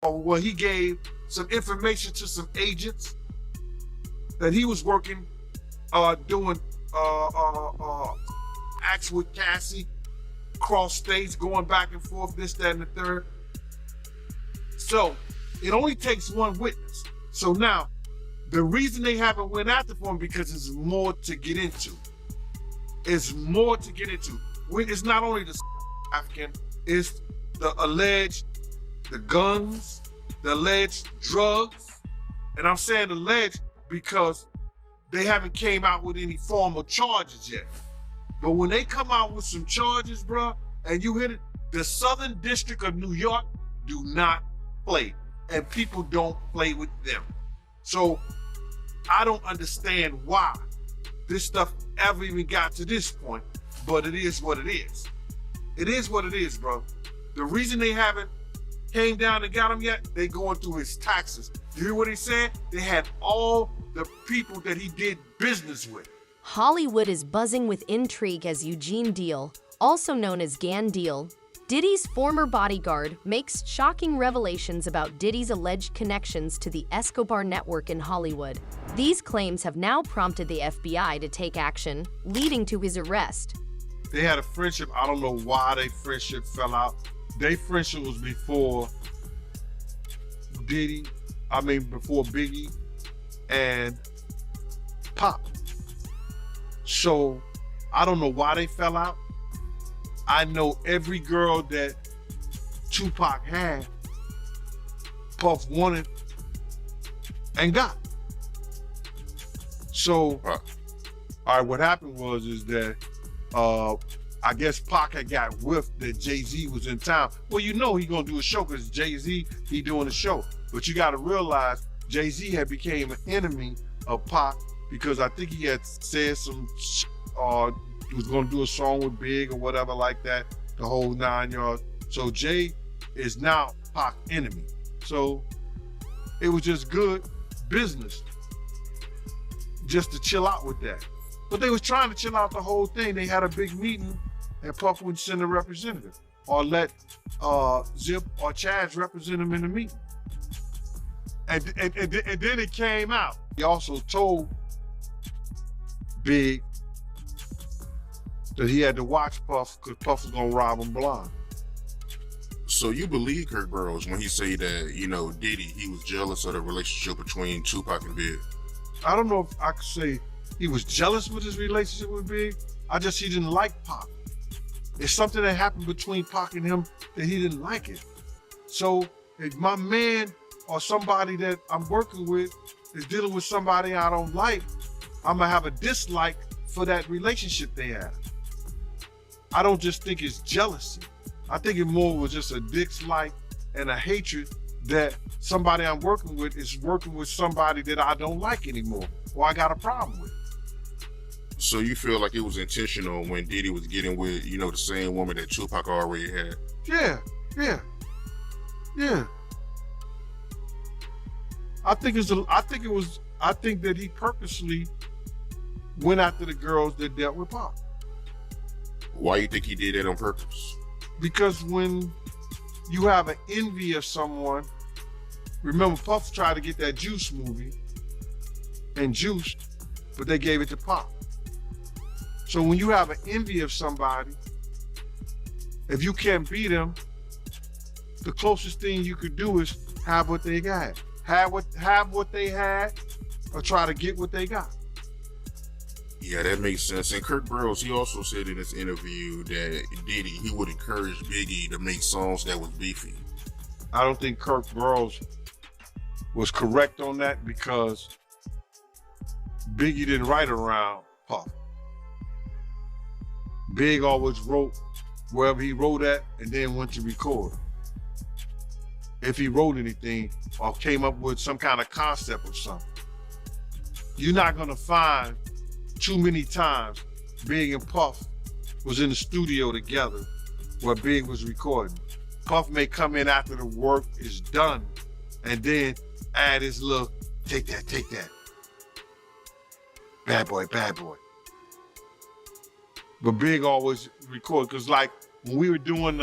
Well, he gave some information to some agents that he was working, doing acts with Cassie, cross states, going back and forth, this, that, and the third. So it only takes one witness. So now, the reason they haven't went after for him because there's more to get into. It's more to get into. It's not only the African, it's the alleged, the guns, the alleged drugs. And I'm saying alleged because they haven't came out with any formal charges yet. But when they come out with some charges, bro, and you hit it, the Southern District of New York do not play. And people don't play with them. So I don't understand why this stuff ever even got to this point, but it is what it is. It is what it is, bro. The reason they haven't came down and got him yet, they going through his taxes. You hear what he said? They had all the people that he did business with. Hollywood is buzzing with intrigue as Eugene Deal, also known as Gan Deal, Diddy's former bodyguard, makes shocking revelations about Diddy's alleged connections to the Escobar network in Hollywood. These claims have now prompted the FBI to take action, leading to his arrest. They had a friendship. I don't know why their friendship fell out. Their friendship was before before Biggie and Pop. So I don't know why they fell out. I know every girl that Tupac had, Puff wanted and got. So, all right, what happened was that I guess Pac had got whiffed that Jay-Z was in town. Well, you know he gonna do a show because Jay-Z, he doing a show. But you gotta realize Jay-Z had became an enemy of Pac because I think he had said some he was gonna do a song with Big or whatever like that, the whole 9 yards. So Jay is now Pac's enemy. So it was just good business just to chill out with that. But they was trying to chill out the whole thing. They had a big meeting and Puff would send a representative or let Zip or Chaz represent him in the meeting. And then it came out. He also told Big that he had to watch Puff because Puff was gonna rob him blind. So you believe Kirk Burroughs when he say that, Diddy, he was jealous of the relationship between Tupac and Big? I don't know if I could say he was jealous with his relationship with Big. He didn't like Pac. It's something that happened between Pac and him that he didn't like it. So if my man or somebody that I'm working with is dealing with somebody I don't like, I'm gonna have a dislike for that relationship they have. I don't just think it's jealousy. I think it more was just a dislike and a hatred that somebody I'm working with is working with somebody that I don't like anymore or I got a problem with. So you feel like it was intentional when Diddy was getting with, the same woman that Tupac already had? Yeah. I think that he purposely went after the girls that dealt with Pac. Why you think he did that on purpose? Because when you have an envy of someone, remember Puff tried to get that Juice movie and Juice, but they gave it to Pac. So when you have an envy of somebody, if you can't beat them, the closest thing you could do is have what they got. Have what they had, or try to get what they got. Yeah, that makes sense. And Kirk Burroughs, he also said in this interview that Diddy, he would encourage Biggie to make songs that was beefy. I don't think Kirk Burroughs was correct on that because Biggie didn't write around Puff. Big always wrote wherever he wrote at and then went to record. If he wrote anything or came up with some kind of concept or something. You're not gonna find too many times Big and Puff was in the studio together where Big was recording. Puff may come in after the work is done and then add his little, take that. Bad boy. But Big always record, because like when we were doing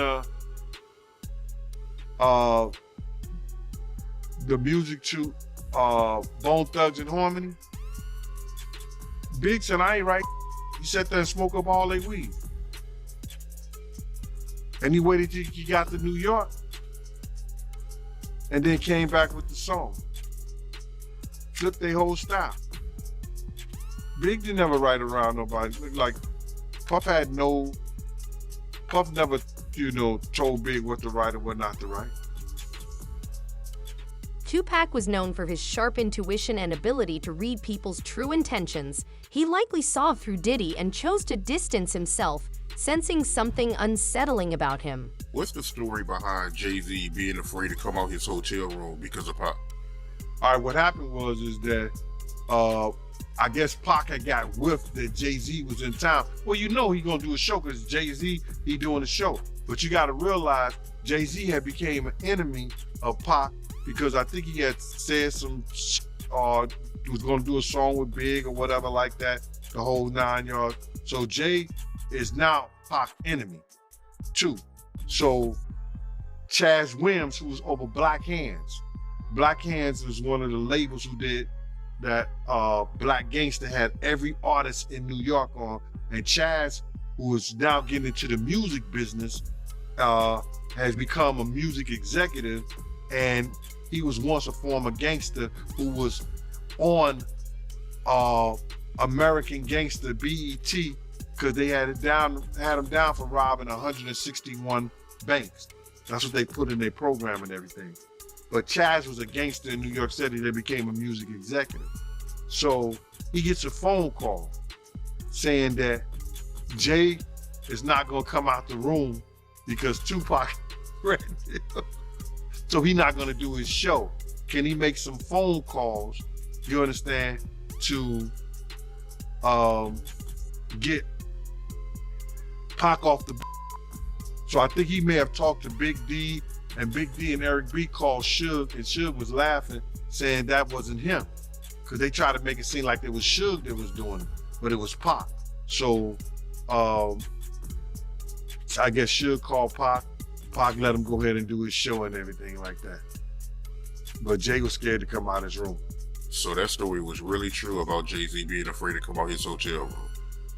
the music to Bone Thugs and Harmony, Big said, I ain't right. He sat there and smoked up all their weed. And he waited till he got to New York and then came back with the song. Flipped their whole style. Big didn't ever write around nobody. Like, Puff never, told Big what to write and what not to write. Tupac was known for his sharp intuition and ability to read people's true intentions. He likely saw through Diddy and chose to distance himself, sensing something unsettling about him. What's the story behind Jay-Z being afraid to come out his hotel room because of Pac? All right, what happened was that I guess Pac had got whiffed that Jay-Z was in town. Well, he gonna do a show because Jay-Z, he doing a show. But you gotta realize Jay-Z had became an enemy of Pac because I think he had said was gonna do a song with Big or whatever like that, the whole 9 yards. So Jay is now Pac's enemy too. So Chaz Williams, who was over Black Hands. Black Hands was one of the labels who did that Black Gangster had every artist in New York on. And Chaz, who is now getting into the music business, has become a music executive, and he was once a former gangster who was on American Gangster BET because they had him down for robbing 161 banks. That's what they put in their program and everything. But Chaz was a gangster in New York City that became a music executive. So he gets a phone call saying that Jay is not gonna come out the room because Tupac threatened him. So he's not gonna do his show. Can he make some phone calls, you understand, to get Pac off the. So I think he may have talked to Big D, and Big D and Eric B called Suge, and Suge was laughing, saying that wasn't him. Because they tried to make it seem like it was Suge that was doing it, but it was Pac. So I guess Suge called Pac. Pac let him go ahead and do his show and everything like that. But Jay was scared to come out his room. So that story was really true about Jay-Z being afraid to come out his hotel room.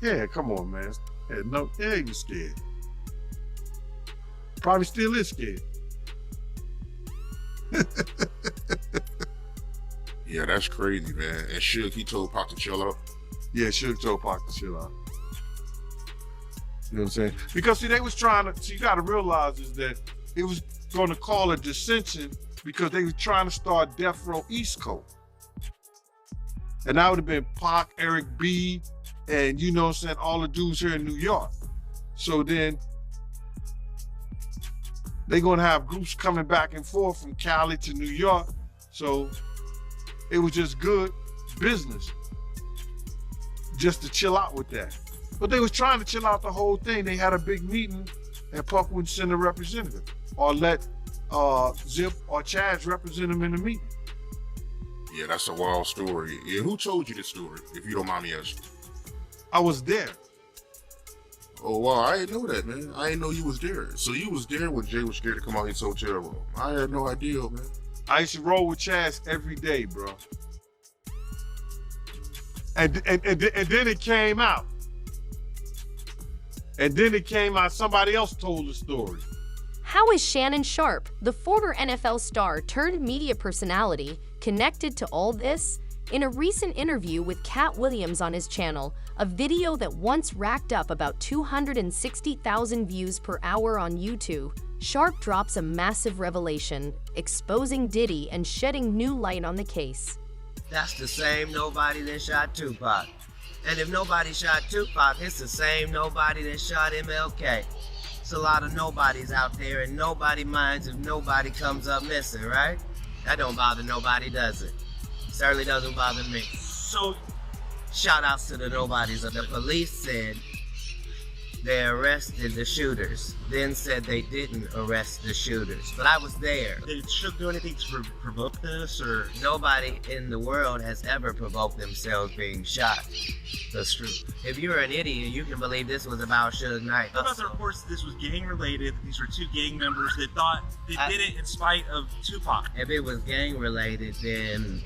Yeah, come on, man. Yeah, he was scared. Probably still is scared. Yeah, that's crazy, man. And Suge, he told Pac to chill out? Yeah, Suge told Pac to chill out. You know what I'm saying? Because see, they was trying to, you gotta realize is that it was gonna call a dissension because they were trying to start Death Row East Coast. And that would have been Pac, Eric B, and you know what I'm saying, all the dudes here in New York. So then they're gonna have groups coming back and forth from Cali to New York. So it was just good business just to chill out with that. But they was trying to chill out the whole thing. They had a big meeting and Puff wouldn't send a representative or let Zip or Chaz represent him in the meeting. Yeah, that's a wild story. Yeah, who told you this story, if you don't mind me asking? I was there. Oh, wow, I didn't know that, man. I didn't know you was there. So you was there when Jay was scared to come out his hotel room. I had no idea, man. I used to roll with Chaz every day, bro. And then it came out. And then it came out, somebody else told the story. How is Shannon Sharpe, the former NFL star turned media personality, connected to all this? In a recent interview with Cat Williams on his channel, a video that once racked up about 260,000 views per hour on YouTube, Sharpe drops a massive revelation, exposing Diddy and shedding new light on the case. That's the same nobody that shot Tupac. And if nobody shot Tupac, it's the same nobody that shot MLK. It's a lot of nobodies out there, and nobody minds if nobody comes up missing, right? That don't bother nobody, does it? Certainly doesn't bother me. So, shout outs to the nobodies. The police said they arrested the shooters, then said they didn't arrest the shooters. But I was there. Did Suge do anything to provoke this, or? Nobody in the world has ever provoked themselves being shot. That's true. If you're an idiot, you can believe this was about Suge Knight. What about the reports that this was gang-related, that these were two gang members that thought they did it in spite of Tupac? If it was gang-related, then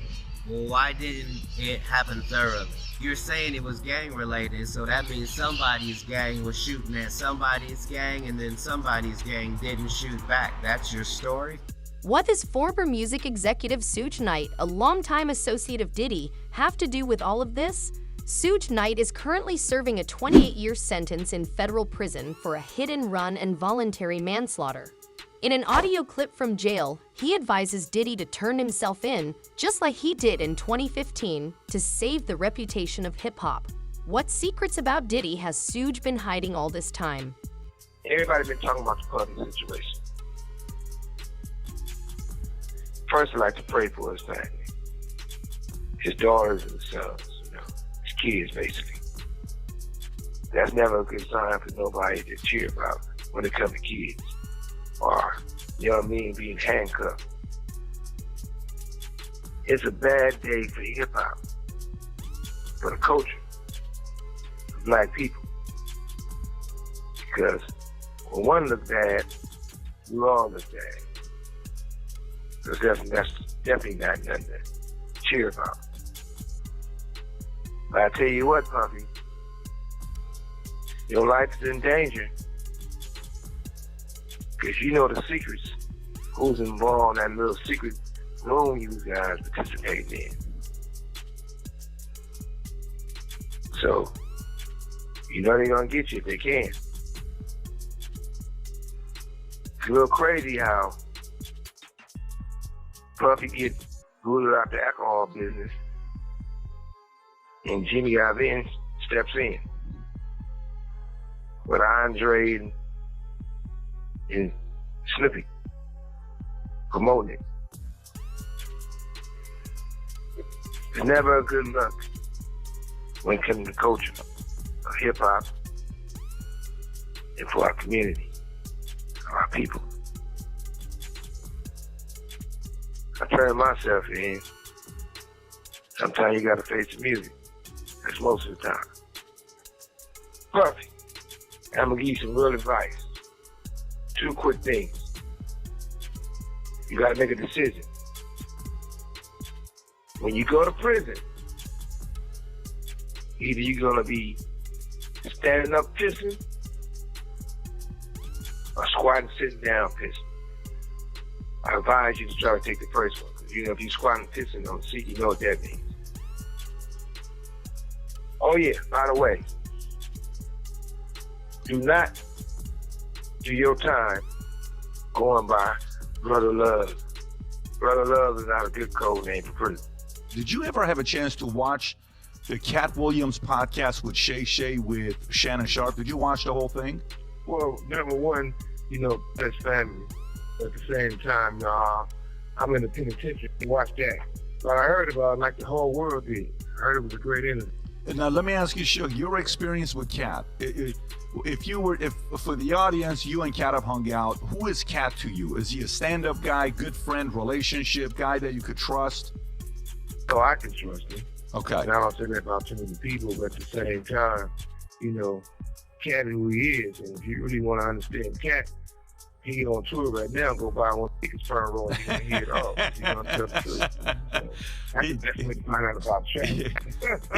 why didn't it happen thoroughly? You're saying it was gang-related, so that means somebody's gang was shooting at somebody's gang, and then somebody's gang didn't shoot back. That's your story? What does former music executive Suge Knight, a longtime associate of Diddy, have to do with all of this? Suge Knight is currently serving a 28-year sentence in federal prison for a hit-and-run and voluntary manslaughter. In an audio clip from jail, he advises Diddy to turn himself in, just like he did in 2015, to save the reputation of hip-hop. What secrets about Diddy has Suge been hiding all this time? Everybody been talking about the Puffy situation. First, I'd like to pray for his family. His daughters and sons, his kids, basically. That's never a good sign for nobody to cheer about when it comes to kids. Or, being handcuffed. It's a bad day for hip-hop, for the culture, for black people. Because when one looks bad, we all look bad. Because that's definitely not nothing to cheer about. But I tell you what, Puffy, your life is in danger. Because you know the secrets, who's involved in that little secret room you guys participate in. So, they're going to get you if they can. It's a little crazy how Puffy gets ruled out the alcohol business and Jimmy Iovine steps in. With Andre and Snoopy promoting it. It's never a good look when it comes to culture of hip-hop and for our community, our people. I turn myself in. Sometimes you gotta face the music. That's most of the time. Puffy, I'm gonna give you some real advice. 2 quick things. You gotta make a decision. When you go to prison, either you're gonna be standing up pissing or squatting sitting down pissing. I advise you to try to take the first one, because if you're squatting pissing on the seat, you know what that means. Oh yeah, by the way, do not do your time going by Brother Love. Brother Love is not a good code name for prison. Did you ever have a chance to watch the Cat Williams podcast with Shay with Shannon Sharpe? Did you watch the whole thing? Well, number one, that's family. At the same time, I'm in the penitentiary to watch that. But I heard about it like the whole world did. I heard it was a great interview. Now, let me ask you, Suge, your experience with Cat. If for the audience, you and Cat have hung out, who is Cat to you? Is he a stand-up guy, good friend, relationship guy that you could trust? Oh, I can trust him. Okay. And I don't say that about too many people, but at the same time, Cat is who he is. And if you really want to understand Cat, he on tour right now. Go buy one ticket front row and you can hear it all. I'm telling the truth. So, I can definitely find out about Shannon.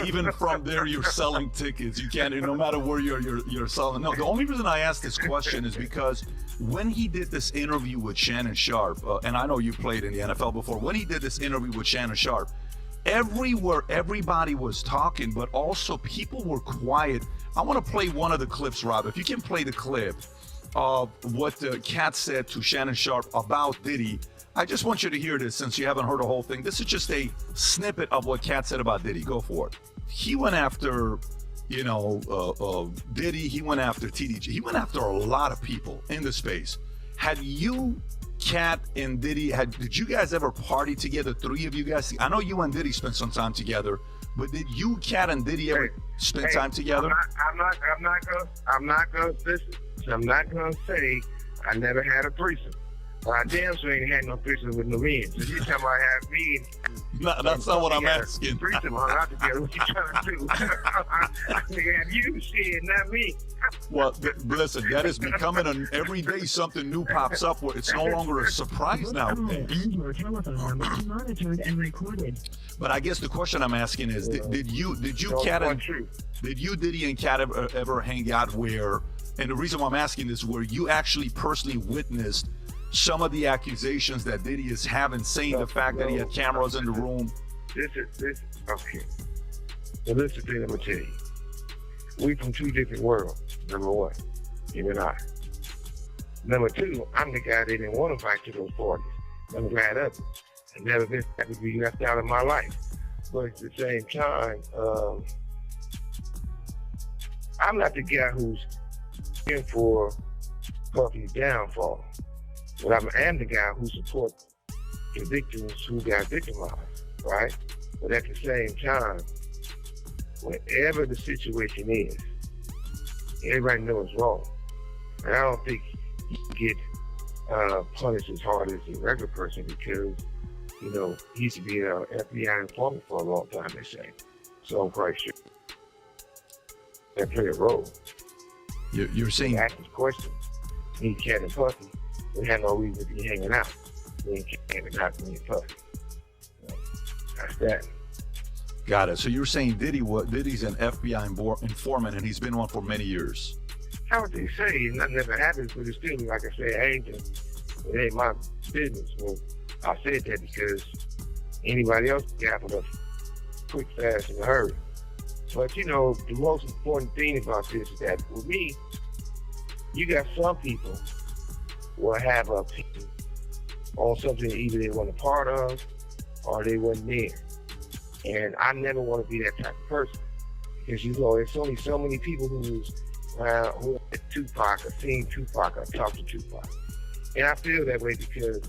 Even from there, you're selling tickets. You can't, no matter where you're selling. No, the only reason I asked this question is because when he did this interview with Shannon Sharpe, and I know you played in the NFL before, when he did this interview with Shannon Sharpe, everywhere, everybody was talking, but also people were quiet. I want to play one of the clips, Rob. If you can play the clip of what Cat said to Shannon Sharpe about Diddy. I just want you to hear this since you haven't heard the whole thing. This is just a snippet of what Cat said about Diddy. Go for it. He went after, Diddy. He went after TDG. He went after a lot of people in the space. Had you, Cat and Diddy, did you guys ever party together, three of you guys? I know you and Diddy spent some time together, but did you, Cat, and Diddy ever spend time together? I'm not gonna say I never had a threesome. I damn sure ain't had no threesome with no men. So you talking about have me? No, that's not what I'm asking. Threesome hung out together. What you trying to do? I think have you shit, not me. Well, listen, that is becoming an everyday something new pops up where it's no longer a surprise now. Your telephone number is monitored and recorded. But I guess the question I'm asking is, did you, Cat, and did you, Diddy, and Cat ever hang out where? And the reason why I'm asking this, where you actually personally witnessed some of the accusations that Diddy is having, saying the fact that he had cameras in the room. Okay. So this is the thing I'm gonna tell you. We from two different worlds. Number one, you and I. Number two, I'm the guy they didn't want to invite to those parties. I'm glad of it. I've never been happy to be left out of my life. But at the same time, I'm not the guy who's in for Puffy's downfall. But I am the guy who supports the victims who got victimized, right? But at the same time, whatever the situation is, everybody knows it's wrong. And I don't think he can get punished as hard as a regular person because, you know, he used to be an FBI informant for a long time, they say. So I'm quite sure that played a role. You're saying... Ask this question. Me, Cat, and Puffy, we had no reason to be hanging out. Me and Cat hanging out, me and Puffy. So that's that. Got it. So you're saying Diddy's an FBI informant and he's been one for many years. How would they say? Nothing ever happens, but it's still, like I said, it ain't my business. Well, I said that because anybody else got with us quick, fast, and a hurry. But you know, the most important thing about this is that with me, you got some people will have a opinion on something that either they weren't a part of or they wasn't there. And I never want to be that type of person. Because you know, there's only so many people who had Tupac, or seen Tupac, or talked to Tupac. And I feel that way because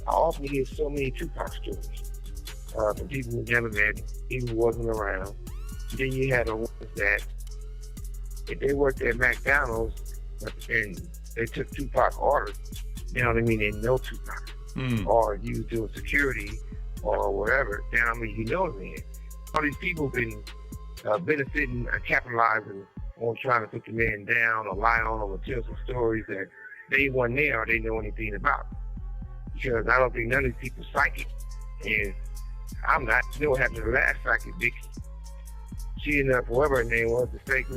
I often hear so many Tupac stories from people who never met him, people who wasn't around. Then you had the ones that, if they worked at McDonald's and they took Tupac orders, you know what I mean, they know Tupac. Or you doing security or whatever, then I mean, you know the man. All these people been benefiting and capitalizing on trying to put the man down or lie on him or tell some stories that they wasn't there or they know anything about. Because I don't think none of these people psychic. And I'm not. You know what happened to the last psychic bitch? She ended up, whoever her name was, the fake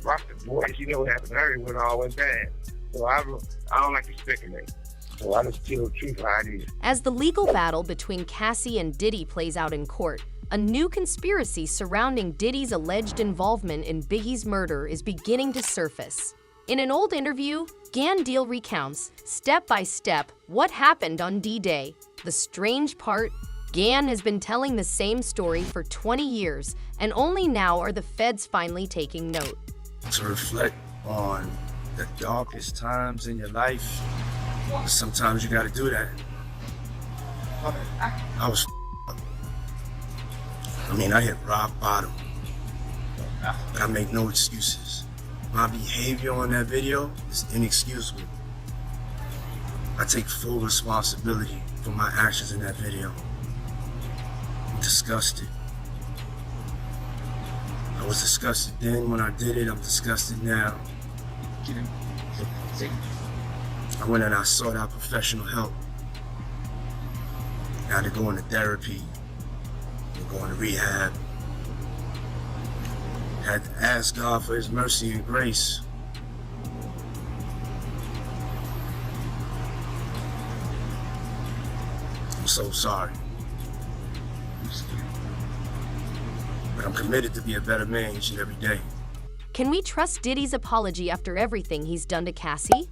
roster boy, you know what happened to her when it all went bad. So I don't like to speculate. So I just tell the truth how it is. As the legal battle between Cassie and Diddy plays out in court, a new conspiracy surrounding Diddy's alleged involvement in Biggie's murder is beginning to surface. In an old interview, Gan Deal recounts, step by step, what happened on D-Day. The strange part, Gan has been telling the same story for 20 years, and only now are the feds finally taking note. To reflect on the darkest times in your life, sometimes you gotta do that. I was I hit rock bottom, but I make no excuses. My behavior on that video is inexcusable. I take full responsibility for my actions in that video. I'm disgusted. I was disgusted then when I did it, I'm disgusted now. I went and I sought out professional help. I had to go into therapy, go into rehab. I had to ask God for His mercy and grace. I'm so sorry. But I'm committed to be a better man each and every day. Can we trust Diddy's apology after everything he's done to Cassie?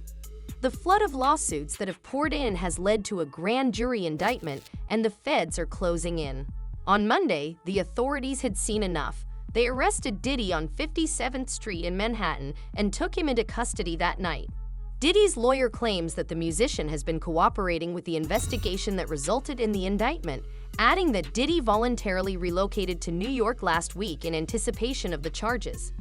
The flood of lawsuits that have poured in has led to a grand jury indictment, and the feds are closing in. On Monday, the authorities had seen enough. They arrested Diddy on 57th Street in Manhattan and took him into custody that night. Diddy's lawyer claims that the musician has been cooperating with the investigation that resulted in the indictment, adding that Diddy voluntarily relocated to New York last week in anticipation of the charges.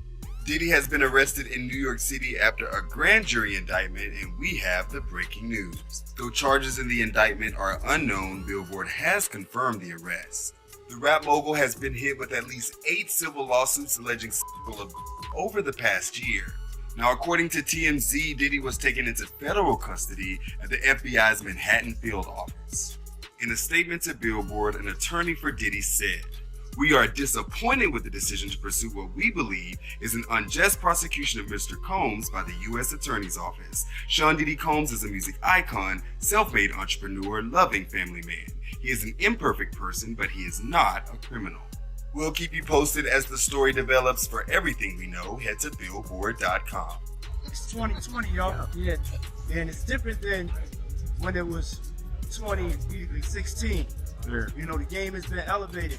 Diddy has been arrested in New York City after a grand jury indictment, and we have the breaking news. Though charges in the indictment are unknown, Billboard has confirmed the arrest. The rap mogul has been hit with at least 8 civil lawsuits alleging sexual abuse over the past year. Now, according to TMZ, Diddy was taken into federal custody at the FBI's Manhattan field office. In a statement to Billboard, an attorney for Diddy said, "We are disappointed with the decision to pursue what we believe is an unjust prosecution of Mr. Combs by the U.S. Attorney's Office. Sean Diddy Combs is a music icon, self-made entrepreneur, loving family man. He is an imperfect person, but he is not a criminal." We'll keep you posted as the story develops. For everything we know, head to Billboard.com. It's 2020, y'all. Yeah. And it's different than when it was 2016. You know, the game has been elevated.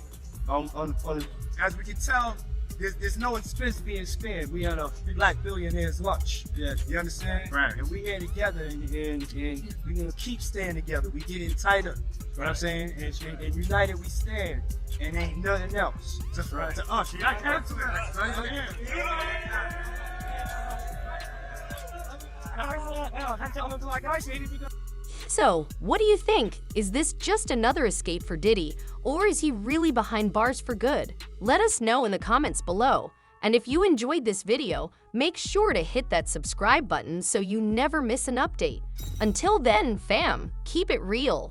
As we can tell, there's no expense being spared. We on a black billionaire's lunch. Yeah, you understand? Right. And we here together, and we're gonna keep staying together. We getting tighter. You know what I'm saying? And united we stand. And ain't nothing else. To us. So, what do you think? Is this just another escape for Diddy, or is he really behind bars for good? Let us know in the comments below. And if you enjoyed this video, make sure to hit that subscribe button so you never miss an update. Until then, fam, keep it real.